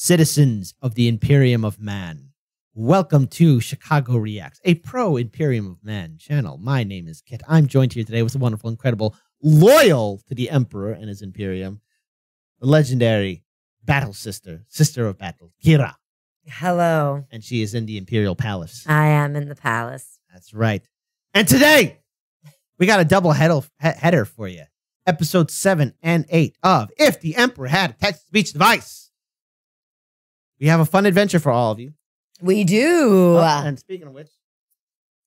citizens of the Imperium of Man. Welcome to Chicago Reacts, a pro Imperium of Man channel. My name is Kit. I'm joined here today with the wonderful, incredible, loyal to the Emperor and his Imperium, the legendary battle sister of battle, Kira. Hello. And she is in the Imperial Palace. I am in the palace. That's right. And today, we got a double header for you. Episode 7 and 8 of If the Emperor Had a Text-to-Speech Device. We have a fun adventure for all of you. We do. And speaking of which,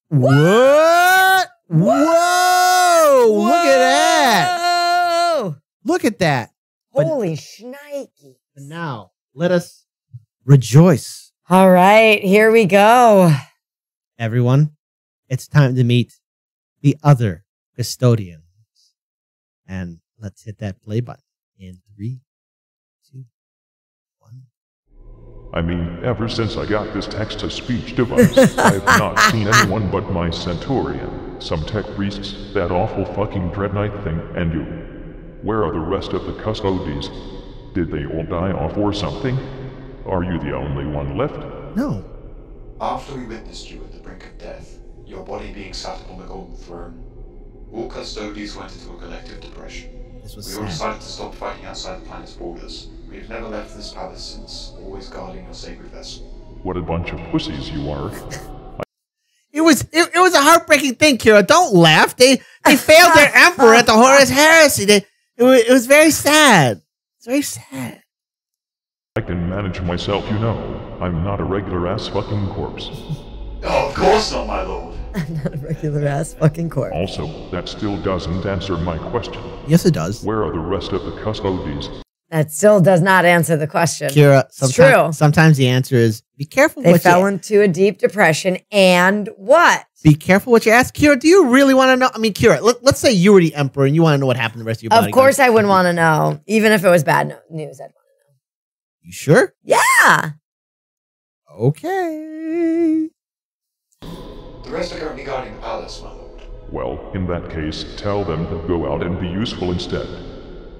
what? Whoa! Look at that! Look at that! Holy shnikes! Now, let us rejoice. All right, here we go. Everyone, it's time to meet the other custodians. And let's hit that play button in 3, 2, 1. I mean, ever since I got this text-to-speech device, I have not seen anyone but my Centurion, some tech priests, that awful fucking Dread Knight thing, and you. Where are the rest of the custodians? Did they all die off or something? Are you the only one left? No. After we witnessed you at the brink of death, your body being sat upon the Golden Throne, all custodians went into a collective depression. This was We all sad. decided to stop fighting outside the planet's borders. We have never left this palace since, always guarding your sacred vessel. What a bunch of pussies you are. It was a heartbreaking thing, Kira. Don't laugh. They failed their emperor at the Horus Heresy. It was very sad. It's very sad. I can manage myself, you know. I'm not a regular ass fucking corpse. Oh, of course not, my lord. I'm not a regular ass fucking corpse. Also, that still doesn't answer my question. Yes, it does. Where are the rest of the custodians? That still does not answer the question. Kira, It's true. Sometimes the answer is be careful They what fell you into a deep depression, and what? be careful what you ask. Kira, do you really want to know? I mean, Kira, let's say you were the emperor and you want to know what happened to the rest of your body. Of course I wouldn't want to know. Even if it was bad news, I'd want to know. You sure? Yeah. Okay. The rest are currently guarding the palace, my lord. Well, in that case, tell them to go out and be useful instead.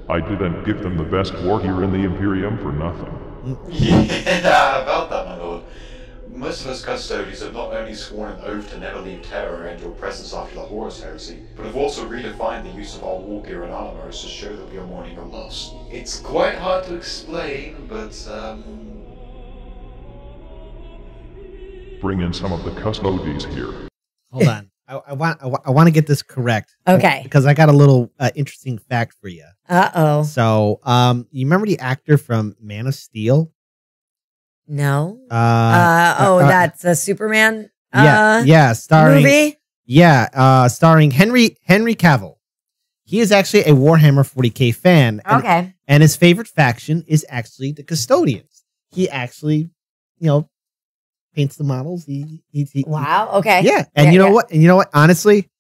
I didn't give them the best war gear in the Imperium for nothing. Yeah, about that, my lord. Most of us custodians have not only sworn an oath to never leave terror and your presence after the Horus Heresy, but have also redefined the use of our war gear and armors to show that we are mourning your loss. It's quite hard to explain, but, Bring in some of the custodians here. Hold on. I want to get this correct. Okay. Because I got a little interesting fact for you. Uh-oh. So, you remember the actor from Man of Steel? No. That's a Superman starring movie? Starring Henry Cavill. He is actually a Warhammer 40K fan. Okay. And his favorite faction is actually the Custodians. He actually, paints the models. He Wow. Okay. yeah. And you know what? And you know what? Honestly,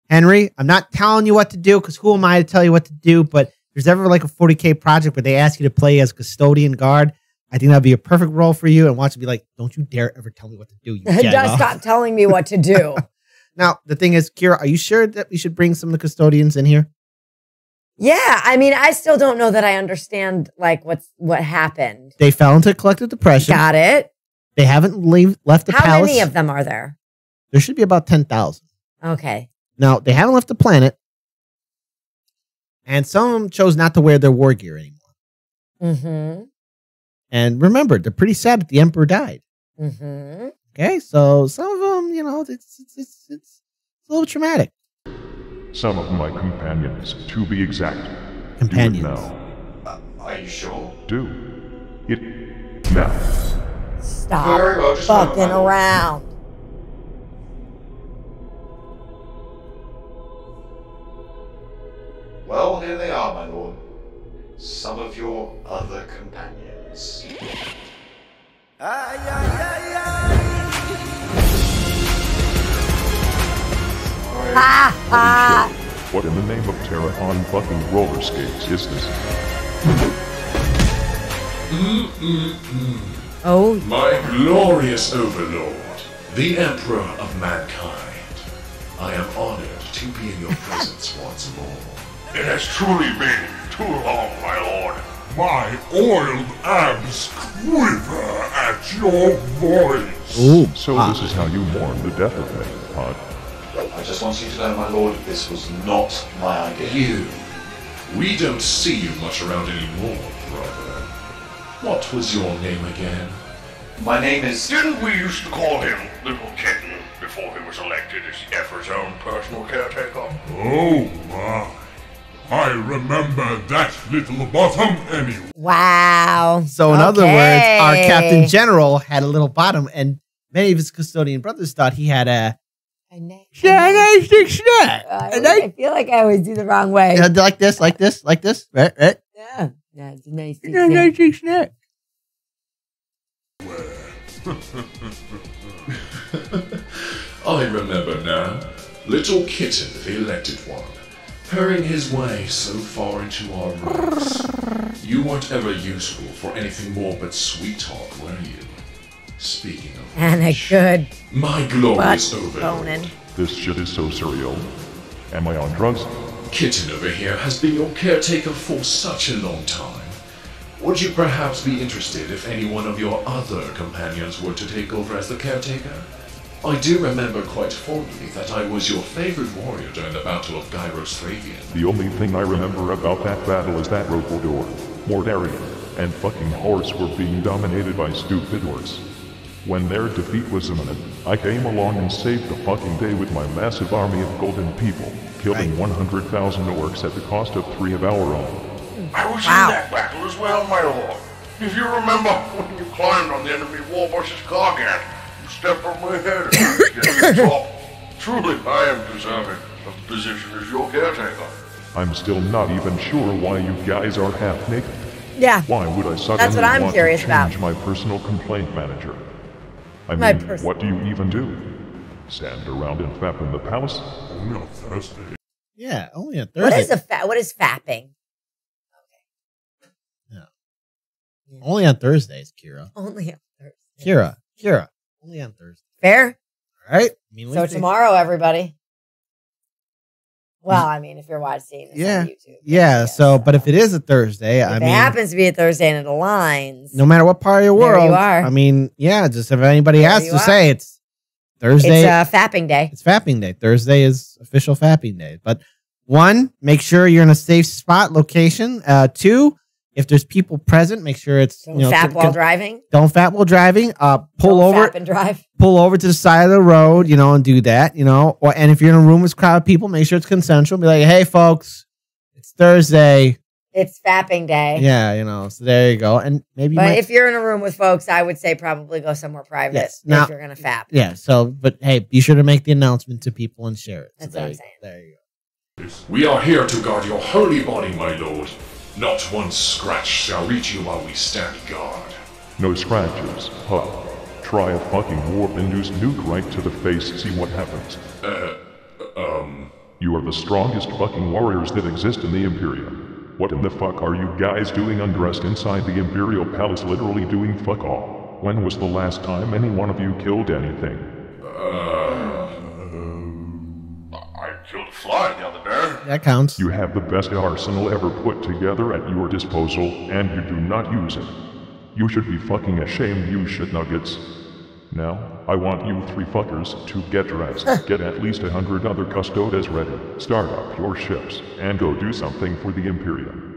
Henry, I'm not telling you what to do because who am I to tell you what to do? But if there's ever like a 40K project where they ask you to play as custodian guard, I think that'd be a perfect role for you. And watch it be like, don't you dare ever tell me what to do. You Just stop telling me what to do. Now, the thing is, Kira, are you sure that we should bring some of the custodians in here? Yeah. I mean, I still don't know that I understand like what happened. They fell into collective depression. Got it. They haven't left the palace. How many of them are there? There should be about 10,000. Okay. Now, they haven't left the planet. And some of them chose not to wear their war gear anymore. Mm-hmm. And remember, they're pretty sad that the emperor died. Mm-hmm. Okay, so some of them, it's a little traumatic. Some of my companions, to be exact. Companions. Do it now. are you sure? Do it now. Stop Very well, just fucking one moment. around. Well, here they are, my lord. Some of your other companions. Ha ha. What in the name of terror on fucking roller skates is this? Oh, My glorious overlord, the Emperor of Mankind. I am honored to be in your presence once more. It has truly been too long, my lord. My oiled abs quiver at your voice. Ooh. So this is how you mourn the death of me, huh? I just want you to know, my lord, this was not my idea. You. We don't see you much around anymore, brother. What was your name again? My name is... Didn't we used to call him Little Kitten before he was elected as Effort's own personal caretaker? Oh my. I remember that little bottom anyway. Wow. So in other words, our Captain General had a little bottom, and many of his custodian brothers thought he had a I feel like I always do the wrong way. like this, right? Yeah. Yeah, it's a nice snack. I remember now. Little Kitten, the elected one, purring his way so far into our ranks. You weren't ever useful for anything more but sweet talk, were you? Speaking of And a which, good my glorious butt overlord, boning. This shit is so surreal. Am I on drugs? Kitten over here has been your caretaker for such a long time. Would you perhaps be interested if any one of your other companions were to take over as the caretaker? I do remember quite fondly that I was your favorite warrior during the Battle of Gyros Thravian. The only thing I remember about that battle is that Rokodor, Mordarian, and fucking Horse were being dominated by stupid orcs. When their defeat was imminent, I came along and saved the fucking day with my massive army of golden people, killing 100,000 orcs at the cost of 3 of our own. I was in that battle as well, my lord. If you remember when you climbed on the enemy war horse's cargat, you stepped on my head and get to the top. Truly, I am deserving of the position as your caretaker. I'm still not even sure why you guys are half naked. Yeah. Why would I suddenly That's what I'm want curious to about. change my personal complaint manager? I My mean, person- what do you even do? Stand around and fap in the palace? Only on Thursday. Yeah, only on Thursday. What is fapping? Only on Thursdays, Kira. Only on Thursday. Kira. Only on Thursday. Fair? All right? I mean, So Wednesday- tomorrow, everybody. Well, I mean, if you're watching this on YouTube. Yeah, yes, so, but if it is a Thursday, if I it mean, happens to be a Thursday and it aligns, no matter what part of your There world, you are. I mean, yeah, just if anybody There has you to are. say it's Thursday, it's fapping day. it's fapping day. Thursday is official fapping day. But 1, make sure you're in a safe spot location. 2, if there's people present, make sure it's Don't fap while driving. Don't fap while driving. Pull Don't over. fap and drive. Pull over to the side of the road, and do that, and if you're in a room with a crowd of people, make sure it's consensual. Be like, hey, folks, it's Thursday. It's fapping day. Yeah, so there you go. And maybe, But if you're in a room with folks, I would say probably go somewhere private Yes. Now- if you're going to fap. yeah, but hey, be sure to make the announcement to people and share it. So That's what I'm saying. There you go. We are here to guard your holy body, my lord. Not one scratch shall reach you while we stand guard. No scratches. Huh. Try a fucking warp-induced nuke right to the face, see what happens. You are the strongest fucking warriors that exist in the Imperium. What in the fuck are you guys doing undressed inside the Imperial Palace, literally doing fuck all? When was the last time any one of you killed anything? I killed a fly the other day. That counts. You have the best arsenal ever put together at your disposal, and you do not use it. You should be fucking ashamed, you shit nuggets. Now, I want you 3 fuckers to get dressed, get at least 100 other custodes ready, start up your ships, and go do something for the Imperium.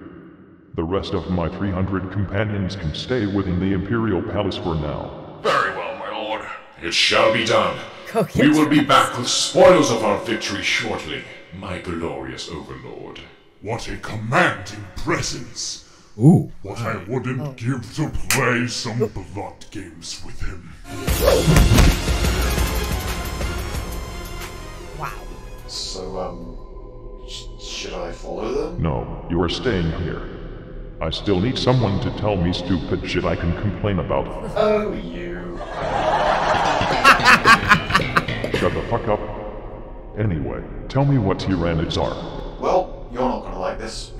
The rest of my 300 companions can stay within the Imperial Palace for now. Very well, my lord. It shall be done. Go get We will be back with spoils of our victory shortly, my glorious overlord. What a commanding presence. Ooh. What I wouldn't give to play some blood games with him. Wow. So, should I follow them? No, you are staying here. I still need someone to tell me stupid shit I can complain about. Oh, you. Shut the fuck up. Anyway, tell me what Tyranids are. Well, you're not gonna like this.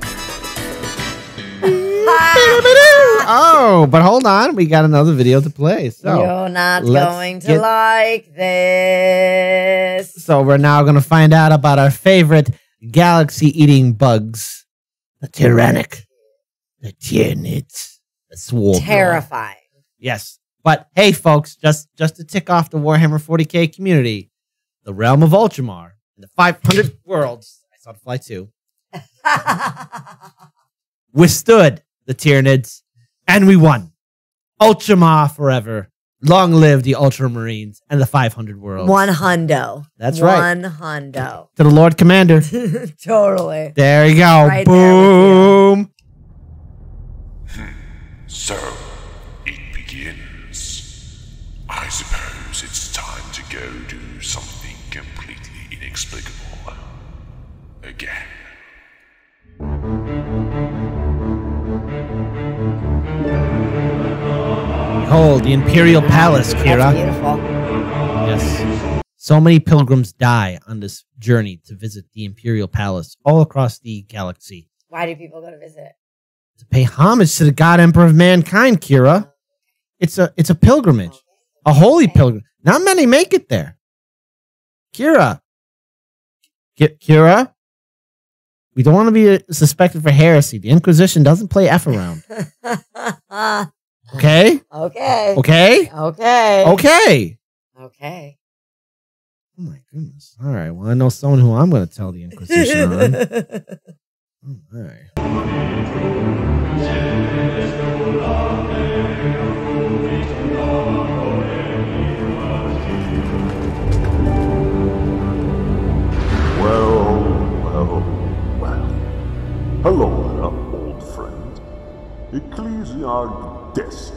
Oh, but hold on. We got another video to play. So You're not let's going to get- like this. So we're now going to find out about our favorite galaxy-eating bugs, the tyrannic The Tyranids. The Swarm. Terrifying. Yes. But hey, folks, just to tick off the Warhammer 40k community, the realm of Ultramar and the 500 worlds, I saw the fly too, withstood the Tyranids, and we won. Ultramar forever. Long live the Ultramarines and the 500 worlds. 100. That's right. 100. To the Lord Commander. Totally. There you go. Right Boom. So, it begins. I suppose it's time to go do something completely inexplicable. Again. Behold, the Imperial Palace, Kira. That's beautiful. Yes. So many pilgrims die on this journey to visit the Imperial Palace all across the galaxy. Why do people go to visit? To pay homage to the God Emperor of mankind, Kira. It's a pilgrimage. A holy pilgrimage. Not many make it there. Kira. Kira? We don't want to be suspected for heresy. The Inquisition doesn't play F around. Okay? Okay. Okay? Okay. Okay. Okay. Oh my goodness. All right. Well, I know someone who I'm going to tell the Inquisition on. All right. Well. Hello there, old friend. Ecclesiarchus.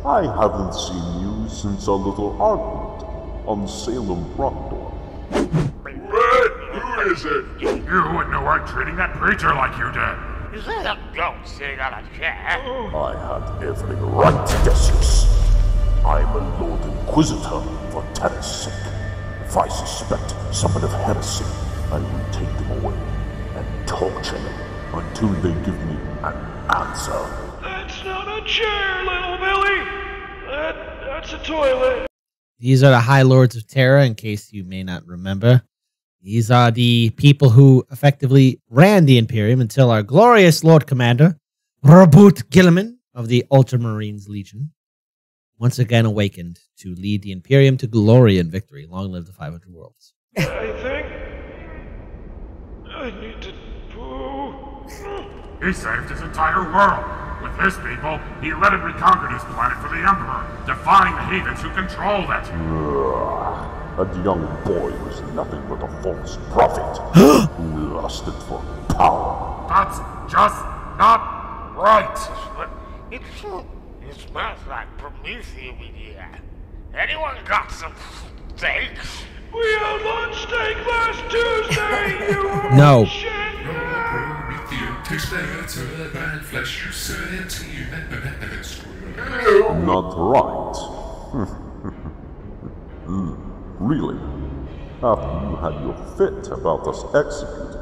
I haven't seen you since our little argument on Salem Rockdor. Red, who is it? You wouldn't have worked treating that preacher like you did. Is that a goat sitting on a chair? I had every right, Decius. I'm a Lord Inquisitor for Terra's sake. If I suspect someone of heresy, I will take them away and torture them until they give me an answer. That's not a chair, little Billy. That's a toilet. These are the High Lords of Terra, in case you may not remember. These are the people who effectively ran the Imperium until our glorious Lord Commander, Rabut Gilliman of the Ultramarines Legion, once again awakened to lead the Imperium to glory and victory. Long live the 500 worlds. I think I need to poo. He saved his entire world. With his people, he led and reconquered his planet for the Emperor, defying the heathens who controlled it. That young boy was nothing but a false prophet who lusted for power. That's just not right. But it smells like Prometheus in here. Anyone got some steaks? We had lunch steak last Tuesday, you No. shit. Not right. Really? After you had your fit about us executed,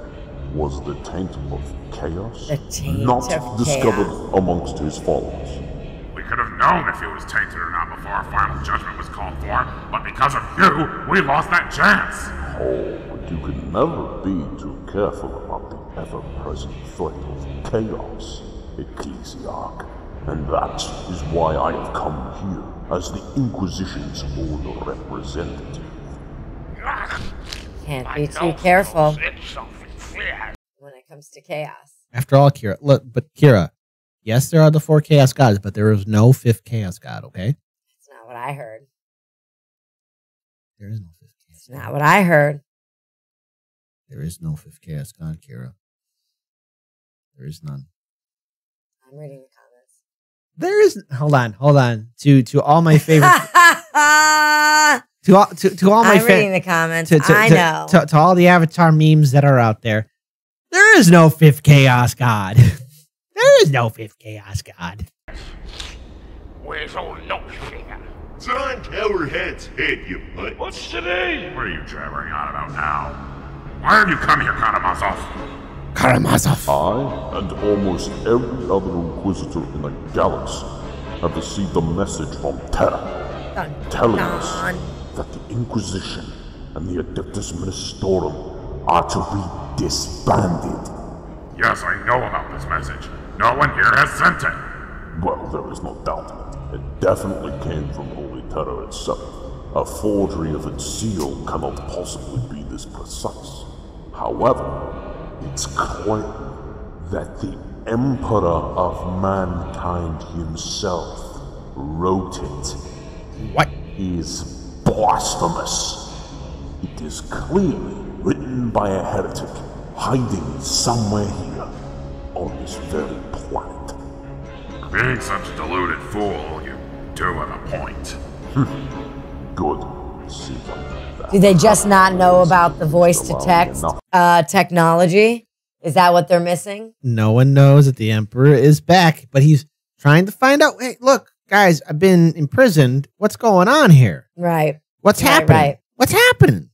was the taint of chaos The taint not of discovered chaos. amongst his followers? We could have known if he was tainted or not before our final judgment was called for, but because of you, we lost that chance. Oh, but you can never be too careful about the ever-present threat of chaos, Ecclesiarch. And that is why I have come here as the Inquisition's own representative. Can't be too careful It's something fierce. when it comes to chaos. After all, Kira, look, but Kira, yes, there are the 4 Chaos Gods, but there is no 5th Chaos God, okay? That's not what I heard. There is no 5th Chaos That's not what I heard. There is no 5th Chaos God, Kira. There is none. I'm reading the There is, hold on. To all my favorite, comments. to all my I'm reading the comments. I know. To all the Avatar memes that are out there, there is no 5th Chaos God. There is no 5th Chaos God. Where's old Nosefinger? It's on Towerhead's head, you butt. What's today? What are you jabbering on about now? Why have you come here, Karamazov? Karamazov. I and almost every other Inquisitor in the galaxy have received a message from Terra Dun, telling dun. us that the Inquisition and the Adeptus Ministorum are to be disbanded. Yes, I know about this message. No one here has sent it. Well, there is no doubt. It definitely came from Holy Terror itself. A forgery of its seal cannot possibly be this precise. However, it's clear that the Emperor of Mankind himself wrote it. What? Is blasphemous. It is clearly written by a heretic hiding somewhere here on this very planet. Being such a deluded fool, you do have a point. Good. See them. Do they just not know about the voice to text technology? Is that what they're missing? No one knows that the Emperor is back, but he's trying to find out. Hey, look, guys, I've been imprisoned. What's going on here? Right. What's happening? Right. What's happening?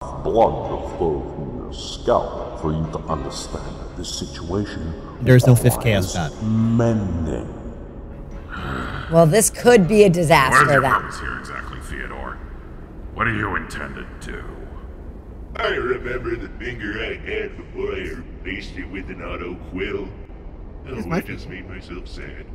Blood will flow from your scalp for you to understand that this situation. There's no fifth chaos god. Mending. Well, this could be a What is disaster your then. purpose here exactly, Theodore? What do you intend to do? I remember the finger I had before I replaced it with an auto quill. Oh, I just made myself sad.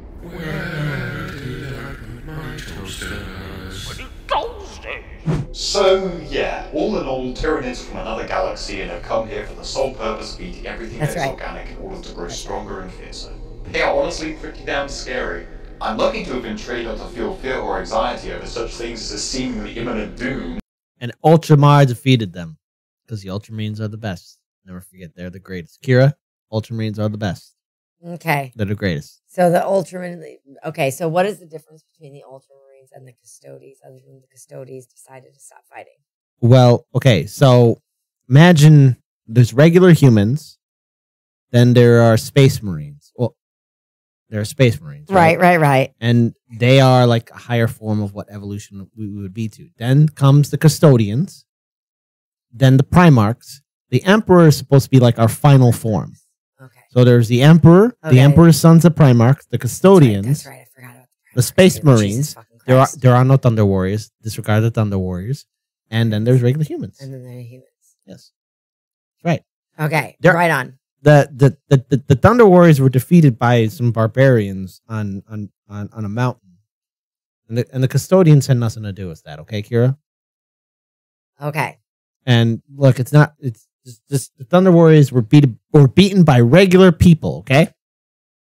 So, yeah, all in all, Tyranids are from another galaxy and have come here for the sole purpose of eating everything That's that is right. organic in order to grow stronger and fiercer. They are honestly pretty damn scary. I'm lucky to have been trained not to feel fear or anxiety over such things as a seemingly imminent doom. And Ultramar defeated them because the Ultramarines are the best. Never forget, they're the greatest. Kira, Ultramarines are the best. Okay. They're the greatest. So the Ultramarines. Okay, so what is the difference between the Ultramarines and the Custodes, other than the Custodes decided to stop fighting? Well, okay, so imagine there's regular humans, then there are Space Marines. Well, there are Space Marines. Right. And they are like a higher form of what evolution we would be to. Then comes the Custodians, then the Primarchs. The Emperor is supposed to be like our final form. Okay. So there's the Emperor, Okay. the Emperor's sons, the Primarchs, the Custodians, That's right. I forgot about the Space Jesus Marines. fucking There Christ. are no Thunder Warriors. Disregard the Thunder Warriors. And then there's regular humans. And then there are humans. Yes. That's right. Okay. There- right on. The Thunder Warriors were defeated by some barbarians on a mountain. And the Custodians had nothing to do with that, okay, Kira? Okay. And look, it's just the Thunder Warriors were beaten by regular people, okay?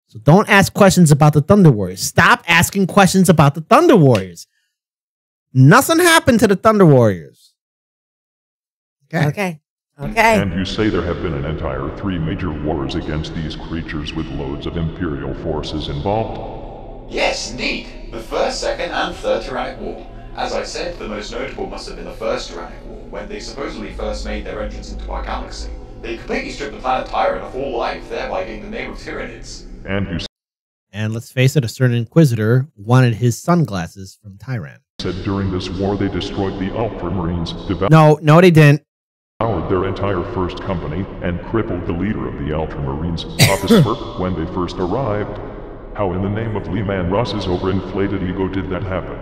So don't ask questions about the Thunder Warriors. Stop asking questions about the Thunder Warriors. Nothing happened to the Thunder Warriors. Okay. And you say there have been an entire 3 major wars against these creatures with loads of Imperial forces involved? Yes, indeed. The First, Second, and Third Tyrannic War. As I said, the most notable must have been the First Tyrannic War, when they supposedly first made their entrance into our galaxy. They completely stripped the planet Tyran of all life, thereby getting the name of Tyranids. And you And let's face it, a certain Inquisitor wanted his sunglasses from Tyran. said during this war they destroyed the Ultramarines, No, they didn't. devoured their entire first company, and crippled the leader of the Ultramarines, Papa Smurf, when they first arrived. How in the name of Leman Ross's overinflated ego did that happen?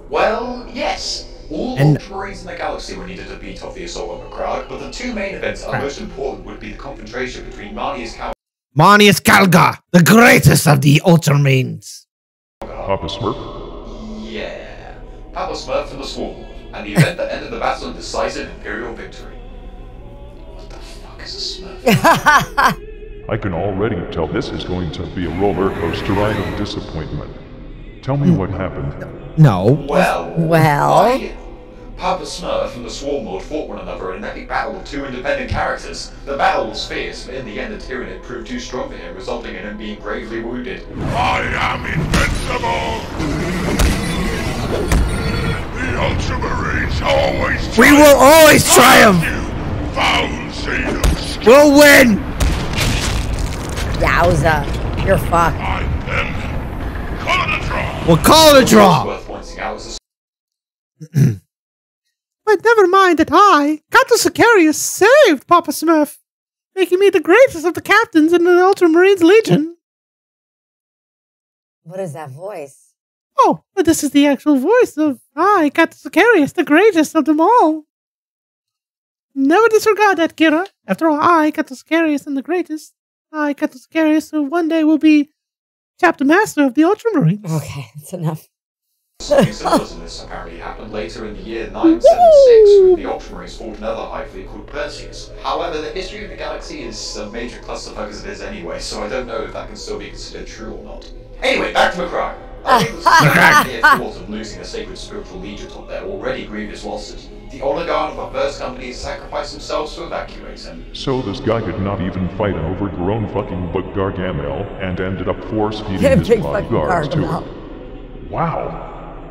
Well, yes. All And- Ultramarines in the galaxy were needed to beat off the assault on Macragge, but the 2 main events that are most important would be the confrontation between Marnius Manius Kalga, the greatest of the Ultramarines. Papa Smurf? Yeah. Papa Smurf and the Swarm, and the event that ended the battle in decisive Imperial victory. What the fuck is a Smurf? I can already tell this is going to be a roller coaster ride of disappointment. Tell me what happened. No. Well, Well? Papa Smurf and the Swarm Lord fought one another in an epic battle of 2 independent characters. The battle was fierce, but in the end the Tyranid proved too strong for him, resulting in him being gravely wounded. I am invincible! The Ultramarines always We will always triumph! you, foul seed of scum. We'll win! Yowza. You're fucked. I then call it a draw. We'll call it a draw! Worth pointing out is But never mind that I, Captain Sicarius, saved Papa Smurf, making me the greatest of the captains in the Ultramarines Legion. What is that voice? Oh, but this is the actual voice of I, Captain Sicarius, the greatest of them all. Never disregard that, Kira. After all, I, Captain Sicarius, am the greatest I got so scary, so one day we'll be chapter master of the Ultramarines. Okay, that's enough. Something similar to this apparently happened later in the year 976 when the Ultramarines fought another high fleet called Perseus. However, the history of the galaxy is a major clusterfuck as it is anyway, so I don't know if that can still be considered true or not. Anyway, back to McCrack. I think the mere thought of losing a sacred spiritual legion top there already grievous losses. The oligarch of our first company sacrificed themselves to evacuate him. So this guy could not even fight an overgrown fucking bug Gargamel and ended up force-feeding his Big bodyguards fucking to Gargamel. him. Wow.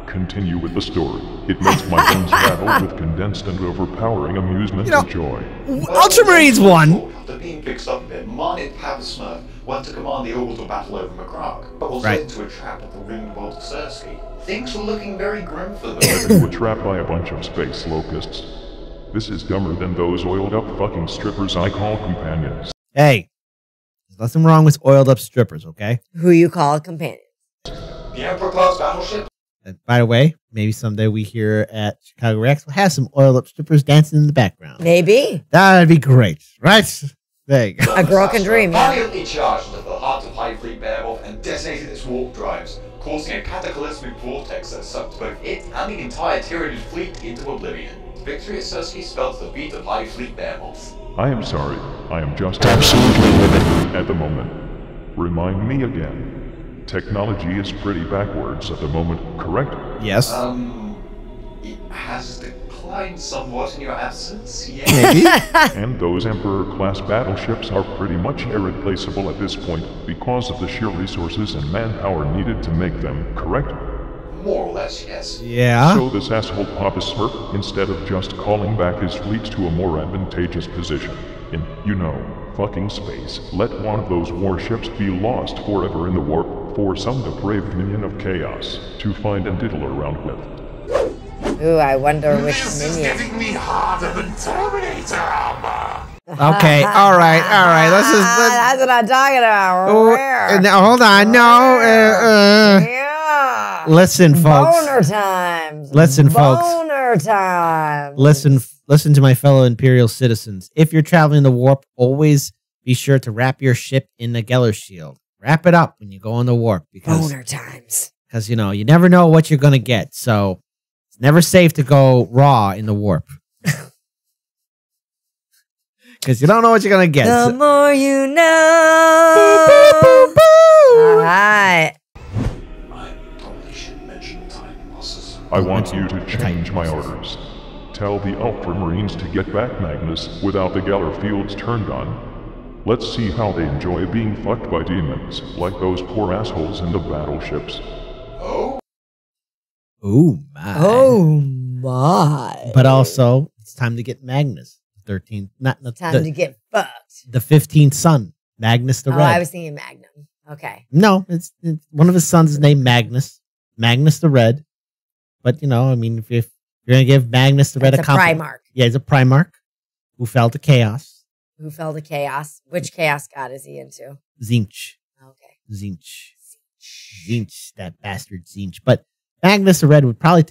Continue with the story. It makes my bones rattle with condensed and overpowering amusement and joy. Ultramarines won! After being fixed up a bit, Marnit Papa Smurf went to command the orbital battle over McCrack, but was led into a trap at the ringed world of Sersky. Things were looking very grim for them. They were trapped by a bunch of space locusts. This is dumber than those oiled up fucking strippers I call companions. Hey, there's nothing wrong with oiled up strippers, okay? Who you call a companion. The Emperor-class battleship? And by the way, maybe someday we here at Chicago Rex will have some oiled up strippers dancing in the background. Maybe. That'd be great, right? There you go. A girl can dream, yeah. Valiantly charged into the heart of High Fleet Beowulf and detonated its warp drives, causing a cataclysmic vortex that sucked both it and the entire Tyranid fleet into oblivion. Victory at Sersky spelled the beat of High Fleet Beowulf. I am sorry. I am just absolutely livid at the moment. Remind me again. Technology is pretty backwards at the moment, correct? Yes. It has declined somewhat in your absence, yeah. Maybe. And those Emperor-class battleships are pretty much irreplaceable at this point because of the sheer resources and manpower needed to make them, correct? More or less, yes. Yeah. So this asshole Papa Smurf, instead of just calling back his fleet to a more advantageous position in, fucking space, let one of those warships be lost forever in the warp for some depraved minion of chaos to find and diddle around with. Ooh, I wonder which This is minion. getting me harder than Terminator armor. Okay, all right. Let's just... That's what I'm talking about. Oh, now, hold on. No. Yeah. Listen, folks. Boner times. Listen, folks. Boner times. Listen to my fellow Imperial citizens. If you're traveling the warp, always be sure to wrap your ship in the Geller shield. Wrap it up when you go on the warp. Boner times. Because, you never know what you're going to get. So it's never safe to go raw in the warp. Because you don't know what you're going to get. The more you know. Boo, boo, boo. All right. I probably shouldn't mention time losses. I want you to change my orders. Tell the Ultramarines to get back Magnus without the Geller fields turned on. Let's see how they enjoy being fucked by demons, like those poor assholes in the battleships. Oh? Oh, my. Oh, my. But also, it's time to get Magnus. 13th. Time to get fucked. The 15th son. Magnus the Red. I was thinking Magnum. Okay. No, it's one of his sons is named Magnus. Magnus the Red. But, if you're going to give Magnus the Red It's a Primarch. Yeah, he's a Primarch who fell to chaos. Who fell to chaos? Which chaos god is he into? Zinch. Okay. Zinch, that bastard Zinch. But Magnus the Red would probably,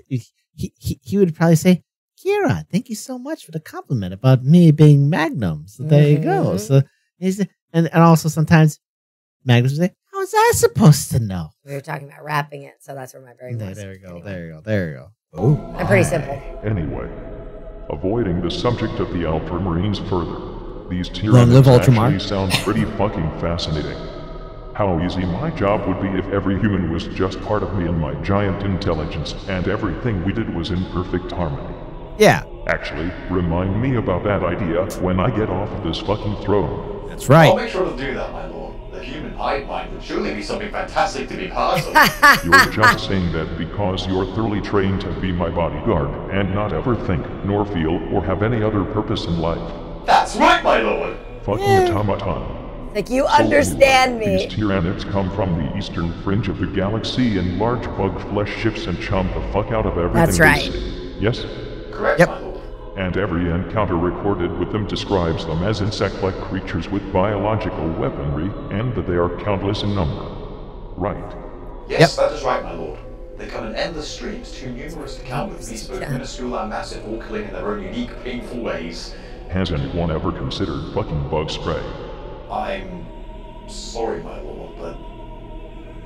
he would probably say, Kira, thank you so much for the compliment about me being Magnum. So there you go. So, and also sometimes Magnus would say, how was I supposed to know? We were talking about wrapping it, so that's where my brain was. There you go. Anyway. There you go. Oh, I'm pretty simple. Anyway, avoiding the subject of the Ultramarines further, these Long live tyrannids Ultramar. actually sound pretty fucking fascinating. How easy my job would be if every human was just part of me and my giant intelligence, and everything we did was in perfect harmony. yeah, Actually, remind me about that idea when I get off of this fucking throne. that's right. I'll make sure to do that, my lord. The human hive mind would surely be something fantastic to be part of. You're just saying that because you're thoroughly trained to be my bodyguard and not ever think, nor feel, or have any other purpose in life. That's right, my lord! Fucking automaton. Like, you understand me. These tyrannids come from the eastern fringe of the galaxy in large bug flesh ships and chomp the fuck out of everything That's right. they see. Yes? Correct, Yep. my lord. And every encounter recorded with them describes them as insect-like creatures with biological weaponry, and that they are countless in number. Right. Yes, that is right, my lord. They come in endless streams, too numerous to count with beasts both minuscule and massive, all killing in their own unique, painful ways. Has anyone ever considered fucking bug spray? I'm sorry, my lord, but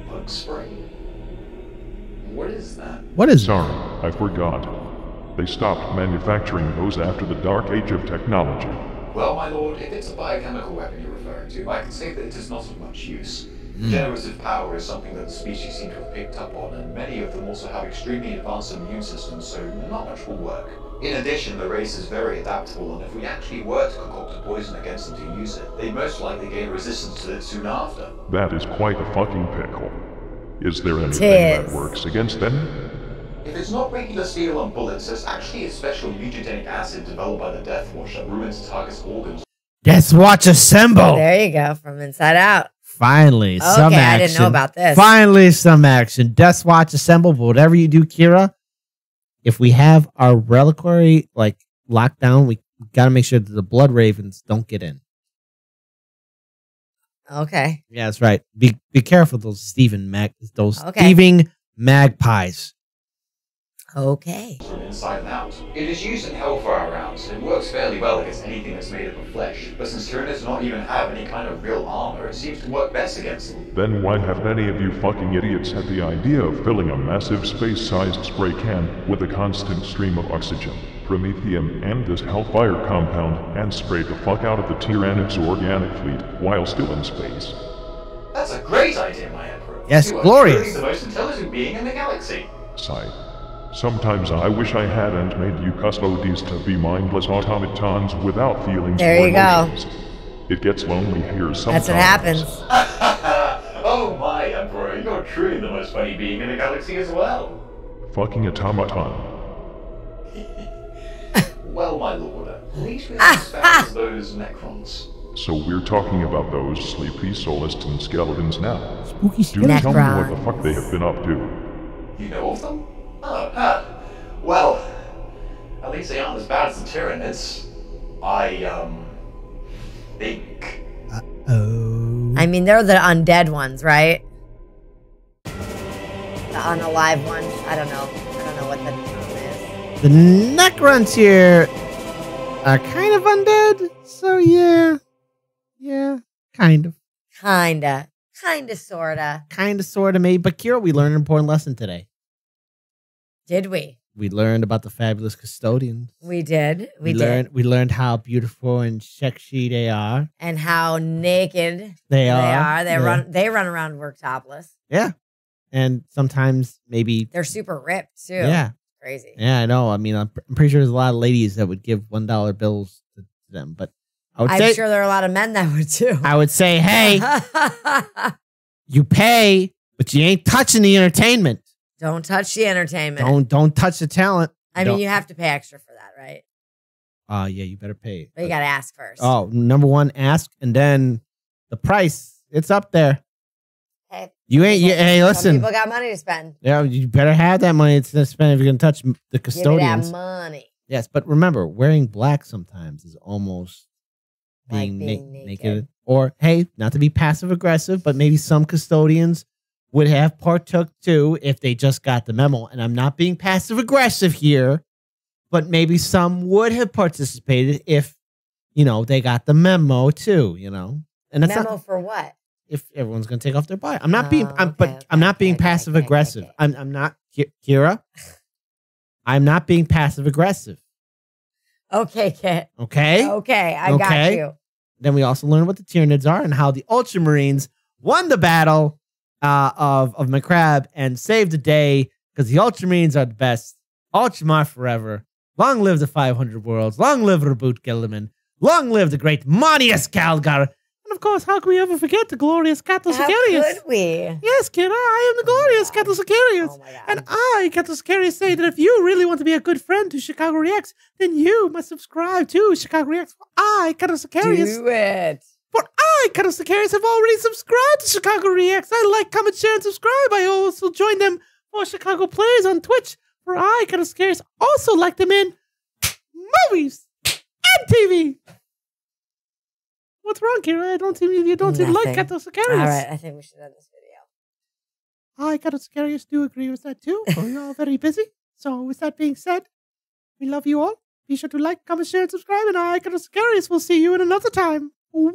bug spray? What is that? What is Sorry, I forgot. They stopped manufacturing those after the dark age of technology. Well, my lord, if it's a biochemical weapon you're referring to, I can say that it is not of much use. Generative power is something that the species seem to have picked up on, and many of them also have extremely advanced immune systems, so not much will work. In addition, the race is very adaptable, and if we actually were to concoct a poison against them to use it, they'd most likely gain resistance to it soon after. That is quite a fucking pickle. Is there anything that works against them? If it's not regular steel and bullets, there's actually a special mutagenic acid developed by the Death Watch that ruins target's organs. Death Watch assemble! There you go, from Inside Out. Finally, some action. I didn't know about this. Finally, some action. Death Watch assemble, but whatever you do, Kira, if we have our reliquary like locked down, we got to make sure that the Blood Ravens don't get in. Okay. Yeah, that's right. Be careful those thieving magpies. Okay. From inside and out. It is used in Hellfire rounds, and it works fairly well against anything that's made up of flesh. But since Tyranids not even have any kind of real armor, it seems to work best against them. Then why have any of you fucking idiots had the idea of filling a massive space-sized spray can with a constant stream of oxygen, promethium, and this Hellfire compound, and spray the fuck out of the Tyranids' organic fleet while still in space? That's a great idea, my Emperor. Yes, you are glorious. truly the most intelligent being in the galaxy. Sigh. Sometimes I wish I hadn't made you custodies to be mindless automatons without feelings there or you emotions. go. It gets lonely here sometimes. That's what happens. Oh my Emperor, you're truly the most funny being in the galaxy as well. Fucking automaton. Well, my lord, at least we understand those Necrons. So we're talking about those sleepy Solistan skeletons now. Spooky Do tell me what the fuck they have been up to. You know of them? Oh, well, at least they aren't as bad as the Tyranids. I think. I mean, they're the undead ones, right? The unalive ones. I don't know what the term is. The Necrons here are kind of undead, so yeah, kind of. Kinda, sorta. Kind of, sort of, maybe. But Kira, we learned an important lesson today. Did we? We learned about the fabulous custodians. We did. We learned how beautiful and sexy they are, and how naked they are. They run around work topless. Yeah, and sometimes maybe they're super ripped too. Yeah, crazy. Yeah, I know. I mean, I'm pretty sure there's a lot of ladies that would give $1 bills to them, but I'm sure there are a lot of men that would too. I would say, hey, you pay, but you ain't touching the entertainment. Don't touch the entertainment. Don't touch the talent. I mean, you have to pay extra for that, right? Yeah, you better pay. But you got to ask first. Oh, number one, ask, and then the price. It's up there. Hey, hey, listen. Some people got money to spend. Yeah, you better have that money to spend if you're gonna touch the custodians. Give me that money. Yes, but remember, wearing black sometimes is almost being naked. Or hey, not to be passive aggressive, but maybe some custodians would have partook too if they just got the memo. And I'm not being passive aggressive here, but maybe some would have participated if, they got the memo too, And that's memo for what? If everyone's going to take off their body. I'm not being, I'm not being passive aggressive. I'm not, Kira. I'm not being passive aggressive. Okay, Kit. Okay? Okay, I got you. Then we also learned what the Tyranids are and how the Ultramarines won the battle of McCrab and saved the day because the Ultramarines are the best. Ultramar forever. Long live the 500 worlds. Long live Reboot Gilliman. Long live the great Monius Calgar. And of course, how can we ever forget the glorious Catus Sicarius? How could we? Yes, kid, I am the glorious Catus Sicarius. Oh my God. And I, Catus Sicarius, say that if you really want to be a good friend to Chicago Reacts, then you must subscribe to Chicago Reacts. For I, Catus Sicarius. Do it. For I, Catus Sicarius, have already subscribed to Chicago Reacts. I like, comment, share, and subscribe. I also join them for Chicago Plays on Twitch. For I, Catus Sicarius, also like them in movies and TV. What's wrong, Kira? You don't seem like Catus Sicarius. All right, I think we should end this video. I, Catus Sicarius, do agree with that too. We're all very busy. So with that being said, we love you all. Be sure to like, comment, share, and subscribe. And I, Catus Sicarius, will see you in another time. Woo!